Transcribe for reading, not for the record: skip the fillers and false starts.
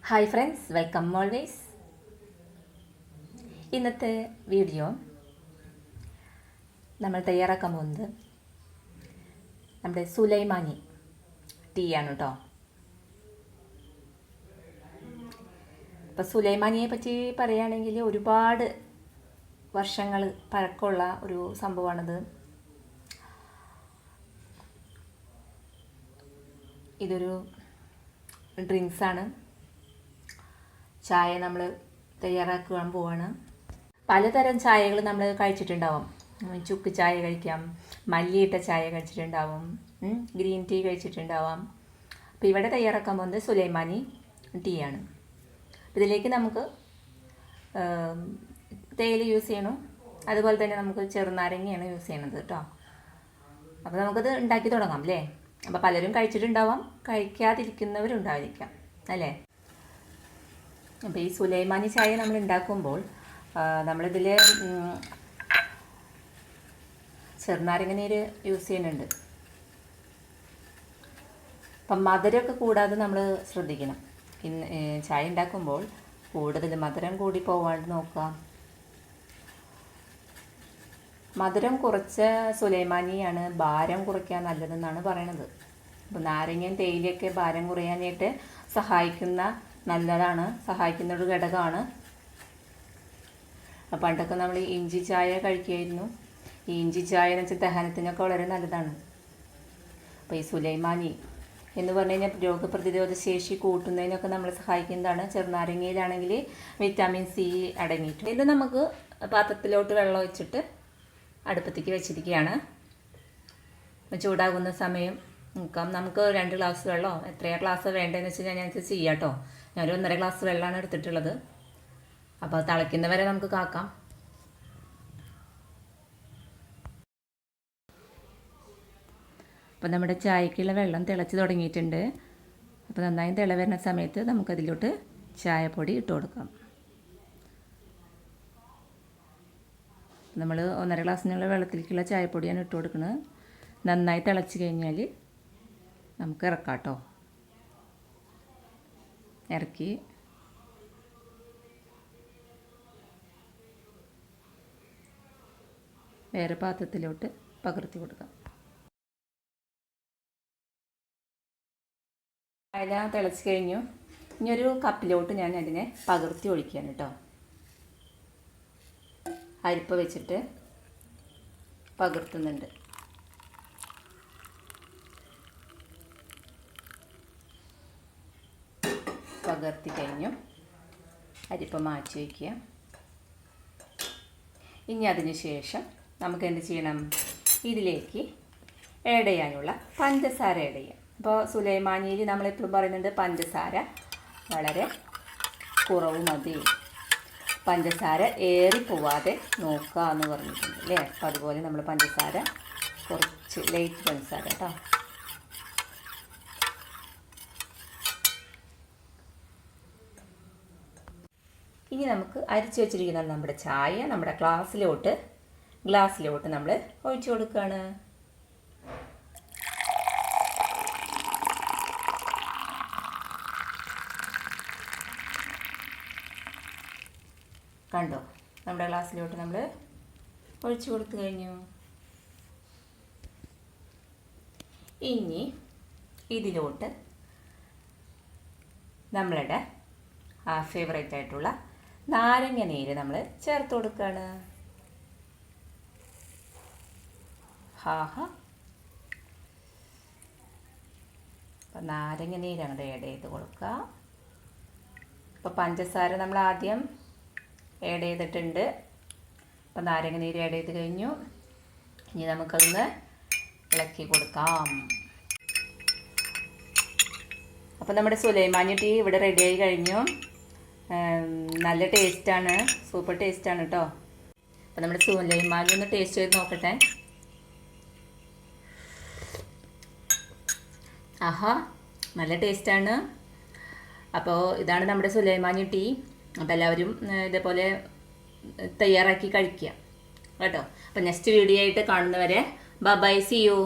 Hi friends, welcome always. ഇന്നത്തെ video നമ്മൾ തയ്യാറാക്കാൻ പോകുന്നത് നമ്മുടെ സുലൈമാനി ടീ ആണ് കേട്ടോ. അപ്പോൾ സുലൈമാനിയെ പറ്റി പറയുകയാണെങ്കിൽ ഒരുപാട് വർഷങ്ങൾ പഴക്കമുള്ള ഒരു സംഭവമാണിത്. ഇതൊരു ഡ്രിങ്ക്സാണ്. ചായ നമ്മൾ തയ്യാറാക്കാൻ പോവാണ്. പലതരം ചായകൾ നമ്മൾ കഴിച്ചിട്ടുണ്ടാവും. ചുക്ക് ചായ കഴിക്കാം, മല്ലിയിട്ട ചായ കഴിച്ചിട്ടുണ്ടാവും, ഗ്രീൻ ടീ കഴിച്ചിട്ടുണ്ടാവാം. അപ്പോൾ ഇവിടെ തയ്യാറാക്കാൻ പോകുന്നത് സുലൈമാനി ടീ ആണ്. ഇതിലേക്ക് നമുക്ക് തേയില യൂസ് ചെയ്യണം, അതുപോലെ തന്നെ നമുക്ക് ചെറുനാരങ്ങയാണ് യൂസ് ചെയ്യണത് കേട്ടോ. അപ്പോൾ നമുക്കത് ഉണ്ടാക്കി തുടങ്ങാം അല്ലേ. അപ്പോൾ പലരും കഴിച്ചിട്ടുണ്ടാവാം, കഴിക്കാതിരിക്കുന്നവരുണ്ടായിരിക്കാം അല്ലേ. അപ്പോൾ ഈ സുലൈമാനി ചായ നമ്മൾ ഉണ്ടാക്കുമ്പോൾ നമ്മളിതിൽ ചെറുനാരങ്ങ നീര് യൂസ് ചെയ്യുന്നുണ്ട്. അപ്പം മധുരമൊക്കെ കൂടാതെ നമ്മൾ ശ്രദ്ധിക്കണം. ചായ ഉണ്ടാക്കുമ്പോൾ കൂടുതൽ മധുരം കൂടി പോകാണ്ട് നോക്കുക. മധുരം കുറച്ച സുലൈമാനിയാണ് ഭാരം കുറയ്ക്കാൻ നല്ലതെന്നാണ് പറയണത്. അപ്പോൾ നാരങ്ങയും തേയിലയൊക്കെ ഭാരം കുറയാനായിട്ട് സഹായിക്കുന്ന ഒരു ഘടകമാണ്. പണ്ടൊക്കെ നമ്മൾ ഇഞ്ചി ചായ കഴിക്കുമായിരുന്നു. ഈ ഇഞ്ചി ചായ എന്ന് വെച്ചാൽ ദഹനത്തിനൊക്കെ വളരെ നല്ലതാണ്. അപ്പോൾ ഈ സുലൈമാനി എന്ന് പറഞ്ഞു കഴിഞ്ഞാൽ രോഗപ്രതിരോധ ശേഷി കൂട്ടുന്നതിനൊക്കെ നമ്മളെ സഹായിക്കുന്നതാണ്. ചെറുനാരങ്ങയിലാണെങ്കിൽ വിറ്റാമിൻ സി അടങ്ങിയിട്ടുണ്ട്. ഇത് നമുക്ക് പാത്രത്തിലോട്ട് വെള്ളം ഒഴിച്ചിട്ട് അടുപ്പത്തേക്ക് വെച്ചിരിക്കുകയാണ്. ചൂടാകുന്ന സമയം നോക്കാം. നമുക്ക് 2 ഗ്ലാസ് വെള്ളമോ എത്രയാണ് ഗ്ലാസ് വേണ്ടതെന്ന് വെച്ചാൽ ഞാൻ അനുസരിച്ച് ചെയ്യാം കേട്ടോ. ഞാനൊരു 1.5 ഗ്ലാസ് വെള്ളമാണ് എടുത്തിട്ടുള്ളത്. അപ്പോൾ തിളയ്ക്കുന്നവരെ നമുക്ക് കാക്കാം. അപ്പോൾ നമ്മുടെ ചായക്കുള്ള വെള്ളം തിളച്ച് തുടങ്ങിയിട്ടുണ്ട്. അപ്പോൾ നന്നായി തിള വരുന്ന സമയത്ത് നമുക്കതിലോട്ട് ചായപ്പൊടി ഇട്ട് കൊടുക്കാം. നമ്മൾ 1.5 ഗ്ലാസ്സിനുള്ള വെള്ളത്തിലേക്കുള്ള ചായപ്പൊടിയാണ് ഇട്ട് കൊടുക്കുന്നത്. നന്നായി തിളച്ച് കഴിഞ്ഞാൽ നമുക്ക് ഇറക്കാം കേട്ടോ. ഇറക്കി വേറെ പാത്രത്തിലോട്ട് പകർത്തി കൊടുക്കാം. എല്ലാം തിളച്ച് കഴിഞ്ഞു. ഇനിയൊരു കപ്പിലോട്ട് ഞാൻ അതിനെ പകർത്തി ഒഴിക്കുകയാണ് കേട്ടോ. അരിപ്പ വെച്ചിട്ട് പകർത്തുന്നുണ്ട്. പകർത്തി കഴിഞ്ഞു. അരിപ്പ മാറ്റി വയ്ക്കുക. ഇനി അതിന് ശേഷം നമുക്ക് എന്ത് ചെയ്യണം, ഇതിലേക്ക് ആഡ് ചെയ്യാനുള്ള പഞ്ചസാര ആഡ് ചെയ്യാം. അപ്പോൾ സുലൈമാനിയിൽ നമ്മളെപ്പോഴും പറയുന്നുണ്ട് പഞ്ചസാര വളരെ കുറവ് മതി, പഞ്ചസാര ഏറിപ്പോവാതെ നോക്കുക എന്ന് പറഞ്ഞിട്ടുണ്ട് അല്ലേ. അപ്പോൾ അതുപോലെ നമ്മൾ പഞ്ചസാര കുറച്ച് ലൈറ്റ് പഞ്ചസാര കേട്ടോ. ഇനി നമുക്ക് അരിച്ചു വെച്ചിരിക്കുന്ന നമ്മുടെ ചായ നമ്മുടെ ഗ്ലാസ്സിലോട്ട് നമ്മൾ ഒഴിച്ചു കൊടുക്കുകയാണ്. കണ്ടോ, നമ്മുടെ ഗ്ലാസ്സിലോട്ട് നമ്മൾ ഒഴിച്ചു കൊടുത്തു കഴിഞ്ഞു. ഇനി ഇതിലോട്ട് നമ്മളുടെ ഫേവറേറ്റ് ആയിട്ടുള്ള നാരങ്ങ നീര് നമ്മൾ ചേർത്ത് കൊടുക്കുകയാണ്. അപ്പം നാരങ്ങ നീര് അങ്ങോട്ട് ആഡ് ചെയ്ത് കൊടുക്കുക. അപ്പോൾ പഞ്ചസാര നമ്മൾ ആദ്യം ആഡ് ചെയ്തിട്ടുണ്ട്. അപ്പം നാരങ്ങ നീര് ആഡ് ചെയ്ത് കഴിഞ്ഞു. ഇനി നമുക്കതൊന്ന് ഇളക്കി കൊടുക്കാം. അപ്പോൾ നമ്മുടെ സുലൈമാനി ടീ ഇവിടെ റെഡിയായി കഴിഞ്ഞു. നല്ല ടേസ്റ്റാണ്, സൂപ്പർ ടേസ്റ്റാണ് കേട്ടോ. അപ്പോൾ നമ്മുടെ സുലൈമാനി ഒന്ന് ടേസ്റ്റ് ചെയ്ത് നോക്കട്ടെ. നല്ല ടേസ്റ്റാണ്. അപ്പോൾ ഇതാണ് നമ്മുടെ സുലൈമാനി ടീ. അപ്പോൾ എല്ലാവരും ഇതേപോലെ തയ്യാറാക്കി കഴിക്കുക കേട്ടോ. അപ്പോൾ നെക്സ്റ്റ് വീഡിയോ ആയിട്ട് കാണുന്നവരെ ബൈ, സീ യു.